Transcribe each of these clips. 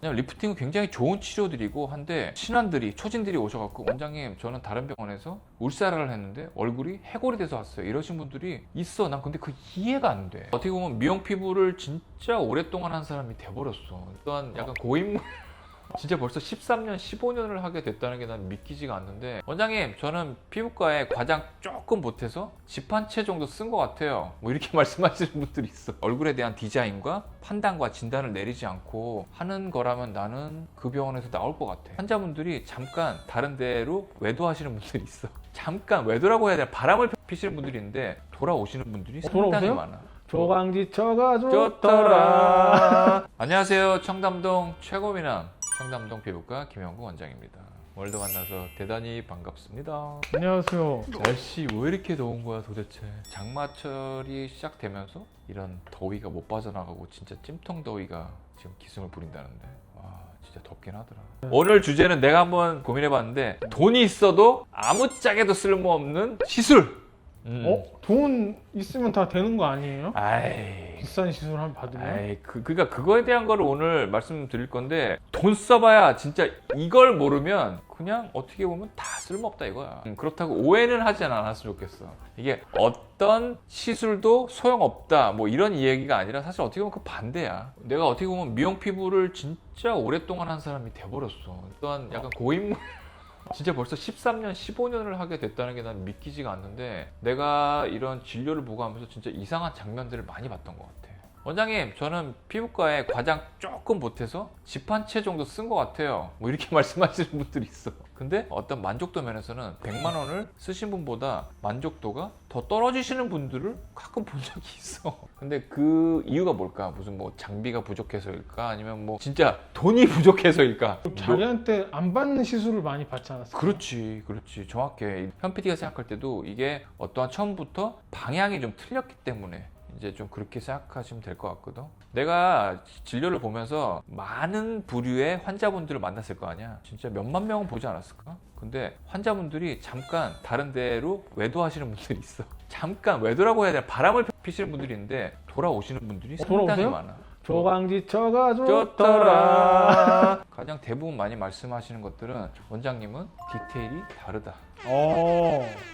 왜냐면 리프팅은 굉장히 좋은 치료들이고 한데 신환들이 초진들이 오셔갖고 원장님 저는 다른 병원에서 울사라를 했는데 얼굴이 해골이 돼서 왔어요 이러신 분들이 있어. 난 근데 그 이해가 안 돼. 어떻게 보면 미용 피부를 진짜 오랫동안 한 사람이 돼버렸어. 또한 약간 고인물 진짜 벌써 13년, 15년을 하게 됐다는 게 난 믿기지가 않는데 원장님 저는 피부과에 과장 조금 보태서 집 한 채 정도 쓴 것 같아요 뭐 이렇게 말씀하시는 분들이 있어. 얼굴에 대한 디자인과 판단과 진단을 내리지 않고 하는 거라면 나는 그 병원에서 나올 것 같아. 환자분들이 잠깐 다른 데로 외도하시는 분들이 있어. 잠깐 외도라고 해야 되나 바람을 피시는 분들이 있는데 돌아오시는 분들이 상당히 돌아오세요? 많아. 조강지처가 좋더라. 좋더라. 안녕하세요. 청담동 최고미남 청담동 피부과 김영구 원장입니다. 오늘도 만나서 대단히 반갑습니다. 안녕하세요. 날씨 왜 이렇게 더운 거야 도대체. 장마철이 시작되면서 이런 더위가 못 빠져나가고 진짜 찜통 더위가 지금 기승을 부린다는데 와 진짜 덥긴 하더라. 오늘 주제는 내가 한번 고민해봤는데 돈이 있어도 아무짝에도 쓸모없는 시술. 돈 있으면 다 되는 거 아니에요? 아이 비싼 시술 한 번 받으면? 아이 그러니까 그거에 대한 거를 오늘 말씀드릴 건데 돈 써봐야 진짜 이걸 모르면 그냥 어떻게 보면 다 쓸모없다 이거야. 그렇다고 오해는 하지 않았으면 좋겠어. 이게 어떤 시술도 소용없다 뭐 이런 이야기가 아니라 사실 어떻게 보면 그 반대야. 내가 어떻게 보면 미용 피부를 진짜 오랫동안 한 사람이 돼버렸어. 또한 약간 고인물 진짜 벌써 13년, 15년을 하게 됐다는 게 난 믿기지가 않는데 내가 이런 진료를 보고 하면서 진짜 이상한 장면들을 많이 봤던 것 같아. 원장님 저는 피부과에 과장 조금 보태서 집 한 채 정도 쓴 것 같아요 뭐 이렇게 말씀하시는 분들이 있어. 근데 어떤 만족도 면에서는 100만 원을 쓰신 분보다 만족도가 더 떨어지시는 분들을 가끔 본 적이 있어. 근데 그 이유가 뭘까? 무슨 뭐 장비가 부족해서일까? 아니면 뭐 진짜 돈이 부족해서일까? 자기한테 안 받는 시술을 많이 받지 않았어요? 그렇지 정확해. 현 PD가 생각할 때도 이게 어떠한 처음부터 방향이 좀 틀렸기 때문에 이제 좀 그렇게 생각하시면 될 것 같거든. 내가 진료를 보면서 많은 부류의 환자분들을 만났을 거 아니야. 진짜 몇만 명은 보지 않았을까? 근데 환자분들이 잠깐 다른 데로 외도하시는 분들이 있어. 잠깐 외도라고 해야 되나 바람을 피시는 분들이 있는데 돌아오시는 분들이 상당히 돌아오세요? 많아. 조강지처가 좋더라. 좋더라. 가장 대부분 많이 말씀하시는 것들은 원장님은 디테일이 다르다.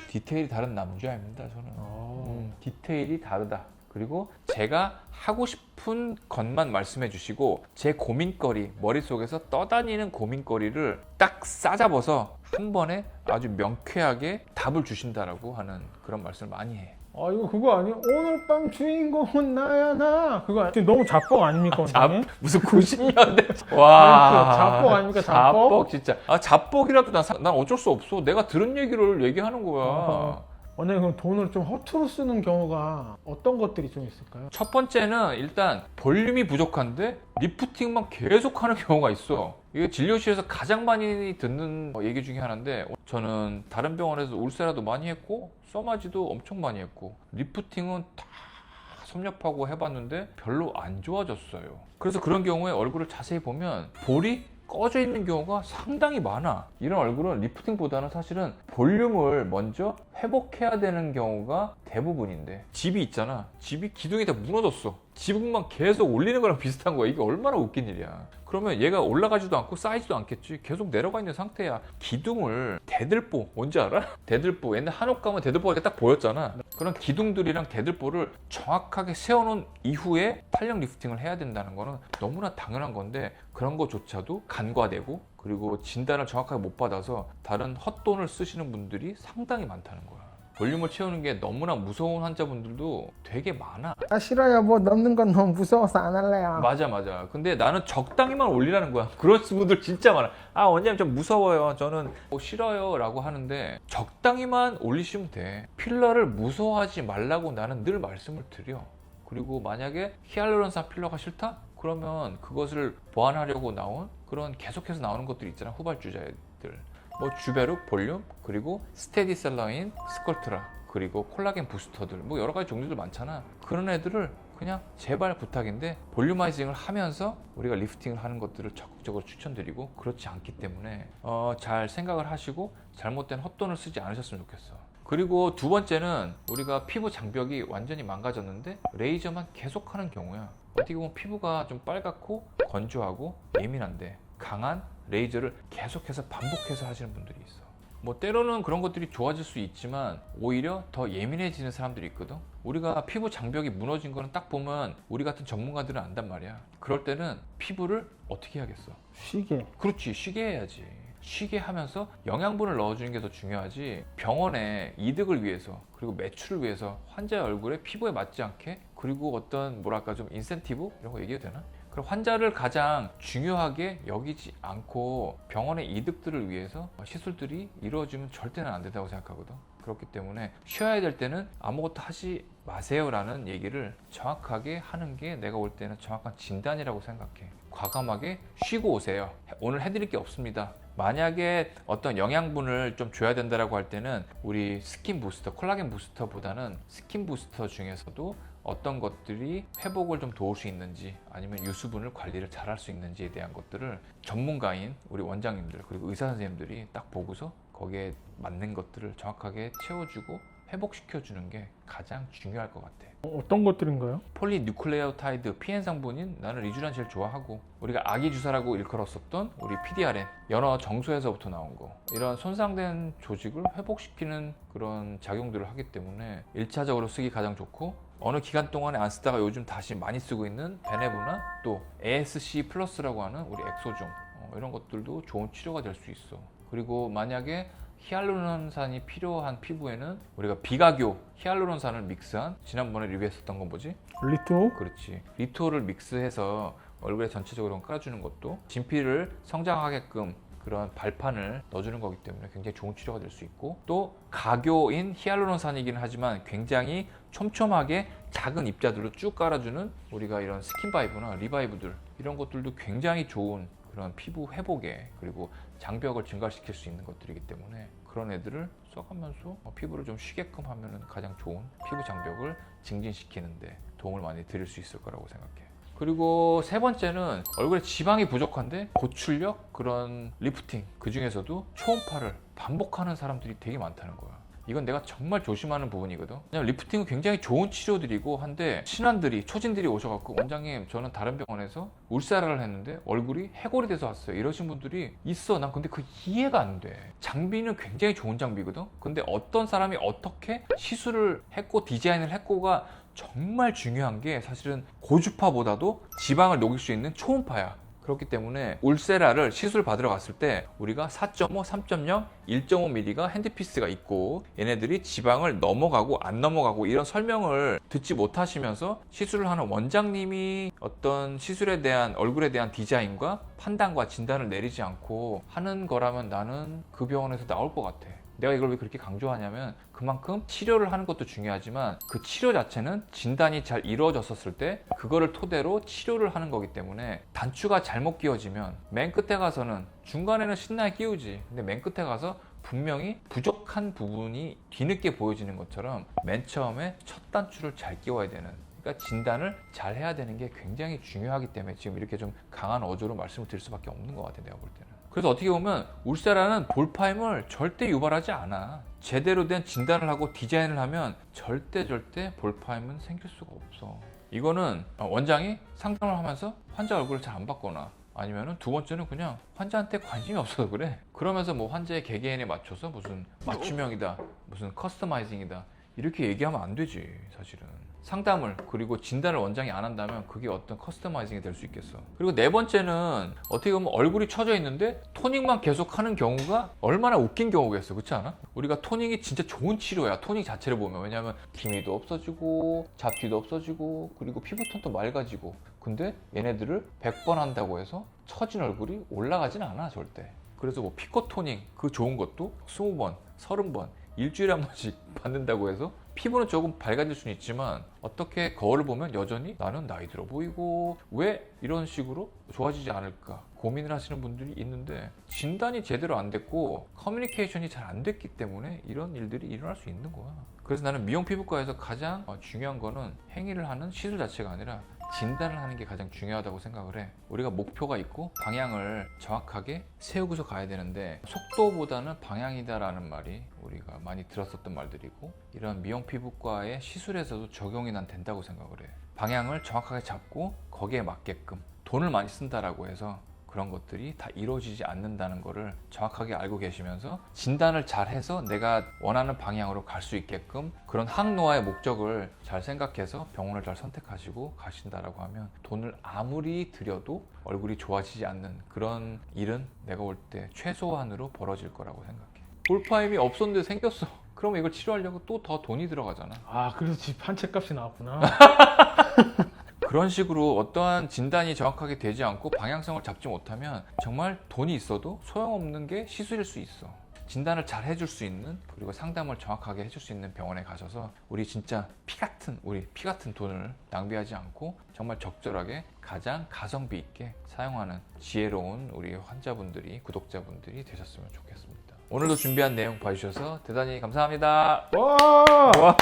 디테일이 다른 남자입니다 저는. 디테일이 다르다. 그리고 제가 하고 싶은 것만 말씀해 주시고 제 고민거리 머릿속에서 떠다니는 고민거리를 딱 싸잡아서 한 번에 아주 명쾌하게 답을 주신다라고 하는 그런 말씀을 많이 해. 이거 그거 아니에요? 오늘 밤 주인공은 나야 나. 그거 아니에요? 너무 잡복 아닙니까 원장님? 무슨 90년대 와 잡복 아닙니까 잡복? 잡복 진짜. 잡복이라도 난 어쩔 수 없어. 내가 들은 얘기를 얘기하는 거야. 원장님 그럼 돈을 좀 허투루 쓰는 경우가 어떤 것들이 좀 있을까요? 첫 번째는 일단 볼륨이 부족한데 리프팅만 계속하는 경우가 있어. 이게 진료실에서 가장 많이 듣는 얘기 중에 하나인데 저는 다른 병원에서 울세라도 많이 했고 써마지도 엄청 많이 했고 리프팅은 다 섭렵하고 해봤는데 별로 안 좋아졌어요. 그래서 그런 경우에 얼굴을 자세히 보면 볼이 꺼져 있는 경우가 상당히 많아. 이런 얼굴은 리프팅보다는 사실은 볼륨을 먼저 회복해야 되는 경우가 대부분인데 집이 있잖아. 집이 기둥이 다 무너졌어. 지붕만 계속 올리는 거랑 비슷한 거야. 이게 얼마나 웃긴 일이야. 그러면 얘가 올라가지도 않고 쌓이지도 않겠지. 계속 내려가 있는 상태야. 기둥을 대들보 뭔지 알아? 대들보 옛날 한옥 가면 대들보가 이렇게 딱 보였잖아. 그런 기둥들이랑 대들보를 정확하게 세워놓은 이후에 탄력 리프팅을 해야 된다는 거는 너무나 당연한 건데 그런 거조차도 간과되고 그리고 진단을 정확하게 못 받아서 다른 헛돈을 쓰시는 분들이 상당히 많다는 거야. 볼륨을 채우는 게 너무나 무서운 환자분들도 되게 많아. 싫어요. 뭐 넣는 건 너무 무서워서 안 할래요. 맞아. 근데 나는 적당히만 올리라는 거야. 그런 분들 진짜 많아. 원장님 좀 무서워요. 저는 싫어요 라고 하는데 적당히만 올리시면 돼. 필러를 무서워하지 말라고 나는 늘 말씀을 드려. 그리고 만약에 히알루론산 필러가 싫다? 그러면 그것을 보완하려고 나온 그런 계속해서 나오는 것들이 있잖아. 후발주자들. 뭐 주베룩, 볼륨, 그리고 스테디셀러인, 스컬트라, 그리고 콜라겐 부스터들 뭐 여러 가지 종류들 많잖아. 그런 애들을 그냥 제발 부탁인데 볼륨아이징을 하면서 우리가 리프팅을 하는 것들을 적극적으로 추천드리고 그렇지 않기 때문에 잘 생각을 하시고 잘못된 헛돈을 쓰지 않으셨으면 좋겠어. 그리고 두 번째는 우리가 피부 장벽이 완전히 망가졌는데 레이저만 계속하는 경우야. 어떻게 보면 피부가 좀 빨갛고 건조하고 예민한데 강한 레이저를 계속해서 반복해서 하시는 분들이 있어. 뭐 때로는 그런 것들이 좋아질 수 있지만 오히려 더 예민해지는 사람들이 있거든. 우리가 피부 장벽이 무너진 거는 딱 보면 우리 같은 전문가들은 안단 말이야. 그럴 때는 피부를 어떻게 해야겠어? 쉬게. 그렇지, 쉬게 해야지. 쉬게 하면서 영양분을 넣어주는 게 더 중요하지. 병원의 이득을 위해서 그리고 매출을 위해서 환자의 얼굴에 피부에 맞지 않게, 그리고 어떤 뭐랄까 좀 인센티브 이런 거 얘기해도 되나? 그럼 환자를 가장 중요하게 여기지 않고 병원의 이득들을 위해서 시술들이 이루어지면 절대는 안 된다고 생각하거든. 그렇기 때문에 쉬어야 될 때는 아무것도 하지 마세요라는 얘기를 정확하게 하는 게 내가 볼 때는 정확한 진단이라고 생각해. 과감하게 쉬고 오세요. 오늘 해드릴 게 없습니다. 만약에 어떤 영양분을 좀 줘야 된다라고 할 때는 우리 스킨 부스터, 콜라겐 부스터보다는 스킨 부스터 중에서도 어떤 것들이 회복을 좀 도울 수 있는지, 아니면 유수분을 관리를 잘 할 수 있는지에 대한 것들을 전문가인 우리 원장님들 그리고 의사 선생님들이 딱 보고서 거기에 맞는 것들을 정확하게 채워주고 회복시켜주는 게 가장 중요할 것 같아. 어떤 것들인가요? 폴리뉴클레오타이드 PN 성분인 나는 리쥬란 제일 좋아하고, 우리가 아기 주사라고 일컬었었던 우리 PDRN, 연어 정수에서부터 나온 거, 이런 손상된 조직을 회복시키는 그런 작용들을 하기 때문에 1차적으로 쓰기 가장 좋고, 어느 기간 동안에 안 쓰다가 요즘 다시 많이 쓰고 있는 베네부나 또 ASC 플러스라고 하는 우리 엑소종, 이런 것들도 좋은 치료가 될 수 있어. 그리고 만약에 히알루론산이 필요한 피부에는 우리가 비가교 히알루론산을 믹스한, 지난번에 리뷰했었던 건 뭐지? 리토? 그렇지, 리토를 믹스해서 얼굴에 전체적으로 깔아주는 것도 진피를 성장하게끔 그런 발판을 넣어주는 거기 때문에 굉장히 좋은 치료가 될 수 있고, 또 가교인 히알루론산이기는 하지만 굉장히 촘촘하게 작은 입자들로 쭉 깔아주는 우리가 이런 스킨바이브나 리바이브들, 이런 것들도 굉장히 좋은 그런 피부 회복에, 그리고 장벽을 증가시킬 수 있는 것들이기 때문에 그런 애들을 써가면서 피부를 좀 쉬게끔 하면 가장 좋은 피부 장벽을 증진시키는데 도움을 많이 드릴 수 있을 거라고 생각해. 그리고 세 번째는 얼굴에 지방이 부족한데 고출력 그런 리프팅, 그 중에서도 초음파를 반복하는 사람들이 되게 많다는 거야. 이건 내가 정말 조심하는 부분이거든. 왜냐면 리프팅은 굉장히 좋은 치료들이고 한데, 신환들이, 초진들이 오셔갖고 원장님 저는 다른 병원에서 울세라를 했는데 얼굴이 해골이 돼서 왔어요, 이러신 분들이 있어. 난 근데 그 이해가 안 돼. 장비는 굉장히 좋은 장비거든. 근데 어떤 사람이 어떻게 시술을 했고 디자인을 했고가 정말 중요한 게, 사실은 고주파보다도 지방을 녹일 수 있는 초음파야. 그렇기 때문에 울세라를 시술 받으러 갔을 때 우리가 4.5, 3.0, 1.5mm가 핸드피스가 있고, 얘네들이 지방을 넘어가고 안 넘어가고 이런 설명을 듣지 못하시면서 시술을 하는 원장님이 어떤 시술에 대한, 얼굴에 대한 디자인과 판단과 진단을 내리지 않고 하는 거라면 나는 그 병원에서 나올 것 같아. 내가 이걸 왜 그렇게 강조하냐면, 그만큼 치료를 하는 것도 중요하지만 그 치료 자체는 진단이 잘 이루어졌었을 때 그거를 토대로 치료를 하는 거기 때문에, 단추가 잘못 끼워지면 맨 끝에 가서는, 중간에는 신나게 끼우지, 근데 맨 끝에 가서 분명히 부족한 부분이 뒤늦게 보여지는 것처럼 맨 처음에 첫 단추를 잘 끼워야 되는, 그러니까 진단을 잘 해야 되는 게 굉장히 중요하기 때문에 지금 이렇게 좀 강한 어조로 말씀을 드릴 수밖에 없는 것 같아요, 내가 볼 때는. 그래서 어떻게 보면 울세라는 볼파임을 절대 유발하지 않아. 제대로 된 진단을 하고 디자인을 하면 절대 볼파임은 생길 수가 없어. 이거는 원장이 상담을 하면서 환자 얼굴을 잘 안 봤거나, 아니면은 두 번째는 그냥 환자한테 관심이 없어서 그래. 그러면서 뭐 환자의 개개인에 맞춰서 무슨 맞춤형이다, 무슨 커스터마이징이다, 이렇게 얘기하면 안 되지. 사실은 상담을, 그리고 진단을 원장이 안 한다면 그게 어떤 커스터마이징이 될 수 있겠어. 그리고 네 번째는 어떻게 보면 얼굴이 처져 있는데 토닝만 계속 하는 경우가 얼마나 웃긴 경우겠어, 그렇지 않아? 우리가 토닝이 진짜 좋은 치료야, 토닝 자체를 보면. 왜냐하면 기미도 없어지고 잡티도 없어지고 그리고 피부톤도 맑아지고. 근데 얘네들을 100번 한다고 해서 처진 얼굴이 올라가진 않아, 절대. 그래서 뭐 피코 토닝, 그 좋은 것도 20번, 30번, 일주일에 한 번씩 받는다고 해서 피부는 조금 밝아질 수는 있지만, 어떻게 거울을 보면 여전히 나는 나이 들어 보이고 왜 이런 식으로 좋아지지 않을까 고민을 하시는 분들이 있는데, 진단이 제대로 안 됐고 커뮤니케이션이 잘 안 됐기 때문에 이런 일들이 일어날 수 있는 거야. 그래서 나는 미용 피부과에서 가장 중요한 거는 행위를 하는 시술 자체가 아니라 진단을 하는 게 가장 중요하다고 생각을 해. 우리가 목표가 있고 방향을 정확하게 세우고서 가야 되는데 속도보다는 방향이다라는 말이 우리가 많이 들었었던 말들이고 이런 미용 피부과의 시술에서도 적용이 난 된다고 생각을 해. 방향을 정확하게 잡고 거기에 맞게끔 돈을 많이 쓴다라고 해서 그런 것들이 다 이루어지지 않는다는 거를 정확하게 알고 계시면서 진단을 잘 해서 내가 원하는 방향으로 갈 수 있게끔 그런 항노화의 목적을 잘 생각해서 병원을 잘 선택하시고 가신다라고 하면 돈을 아무리 들여도 얼굴이 좋아지지 않는 그런 일은 내가 볼 때 최소한으로 벌어질 거라고 생각해. 볼파임이 없었는데 생겼어. 그러면 이걸 치료하려고 또 더 돈이 들어가잖아. 아, 그래서 집 한 채 값이 나왔구나. 그런 식으로 어떠한 진단이 정확하게 되지 않고 방향성을 잡지 못하면 정말 돈이 있어도 소용없는 게 시술일 수 있어. 진단을 잘 해줄 수 있는 그리고 상담을 정확하게 해줄 수 있는 병원에 가셔서 우리 진짜 피 같은 돈을 낭비하지 않고 정말 적절하게 가장 가성비 있게 사용하는 지혜로운 우리 환자분들이 구독자분들이 되셨으면 좋겠습니다. 오늘도 준비한 내용 봐주셔서 대단히 감사합니다. 와!